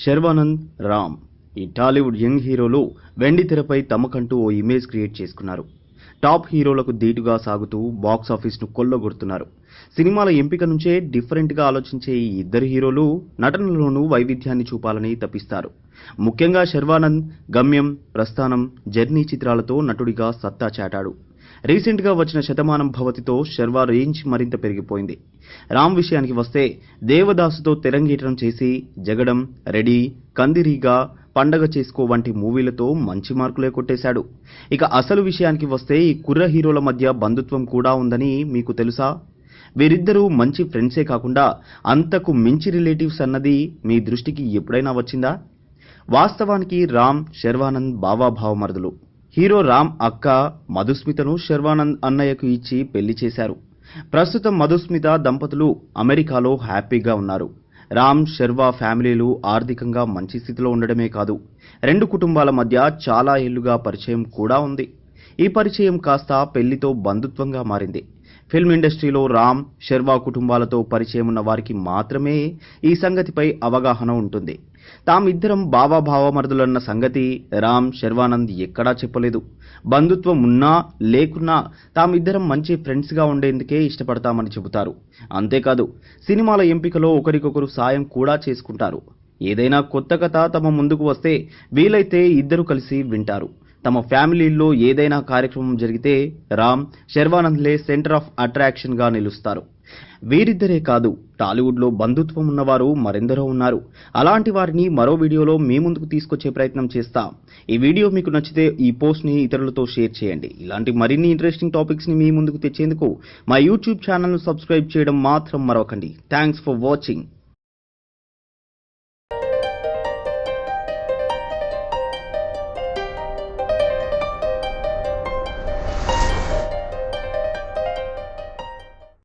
శర్వానంద్, రామ్ ఈ టాలీవుడ్ యంగ్ హీరోలు వెండి తెరపై తమకంటూ ఓ ఇమేజ్ క్రియేట్ చేసుకున్నారు. టాప్ హీరోలకు దీటుగా సాగుతూ బాక్స్ ఆఫీస్ను కొల్లగొడుతున్నారు. సినిమాల ఎంపిక నుంచే డిఫరెంట్గా ఆలోచించే ఈ ఇద్దరు హీరోలు నటనలోనూ వైవిధ్యాన్ని చూపాలని తపిస్తారు. ముఖ్యంగా శర్వానంద్ గమ్యం, ప్రస్థానం, జర్నీ చిత్రాలతో నటుడిగా సత్తా చాటాడు. రీసెంట్గా వచ్చిన శతమానం భవతితో శర్వా రేంజ్ మరింత పెరిగిపోయింది. రామ్ విషయానికి వస్తే దేవదాసుతో తెరంగేట్రం చేసి జగడం, రెడీ, కందిరీగా, పండగ చేసుకో వంటి మూవీలతో మంచి మార్కులే కొట్టేశాడు. ఇక అసలు విషయానికి వస్తే ఈ కుర్ర హీరోల మధ్య బంధుత్వం కూడా ఉందని మీకు తెలుసా? వీరిద్దరూ మంచి ఫ్రెండ్సే కాకుండా అంతకు మించి రిలేటివ్స్ అన్నది మీ దృష్టికి ఎప్పుడైనా వచ్చిందా? వాస్తవానికి రామ్, శర్వానంద్ బావాభావమరుదులు. హీరో రామ్ అక్క మధుస్మితను శర్వానంద్ అన్నయ్యకు ఇచ్చి పెళ్లి చేశారు. ప్రస్తుతం మధుస్మిత దంపతులు అమెరికాలో హ్యాపీగా ఉన్నారు. రామ్, శర్వా ఫ్యామిలీలు ఆర్థికంగా మంచి స్థితిలో ఉండడమే కాదు, రెండు కుటుంబాల మధ్య చాలా ఏళ్లుగా పరిచయం కూడా ఉంది. ఈ పరిచయం కాస్త పెళ్లితో బంధుత్వంగా మారింది. ఫిల్మ్ ఇండస్ట్రీలో రామ్, శర్వా కుటుంబాలతో పరిచయం ఉన్న వారికి మాత్రమే ఈ సంగతిపై అవగాహన ఉంటుంది. తామిద్దరం బావాభావమరుదులన్న సంగతి రామ్, శర్వానంద్ ఎక్కడా చెప్పలేదు. బంధుత్వం ఉన్నా లేకున్నా తామిద్దరం మంచి ఫ్రెండ్స్గా ఉండేందుకే ఇష్టపడతామని చెబుతారు. అంతేకాదు, సినిమాల ఎంపికలో ఒకరికొకరు సాయం కూడా చేసుకుంటారు. ఏదైనా కొత్త కథ తమ ముందుకు వస్తే వీలైతే ఇద్దరు కలిసి వింటారు. తమ ఫ్యామిలీల్లో ఏదైనా కార్యక్రమం జరిగితే రామ్, శర్వానంద్లే సెంటర్ ఆఫ్ అట్రాక్షన్ గా నిలుస్తారు. వీరిద్దరే కాదు, టాలీవుడ్లో బంధుత్వం ఉన్నవారు మరెందరో ఉన్నారు. అలాంటి వారిని మరో వీడియోలో మీ ముందుకు తీసుకొచ్చే ప్రయత్నం చేస్తాం. ఈ వీడియో మీకు నచ్చితే ఈ పోస్ట్ని ఇతరులతో షేర్ చేయండి. ఇలాంటి మరిన్ని ఇంట్రెస్టింగ్ టాపిక్స్ని మీ ముందుకు తెచ్చేందుకు మా యూట్యూబ్ ఛానల్ను సబ్స్క్రైబ్ చేయడం మాత్రం మరవకండి. Thanks for watching.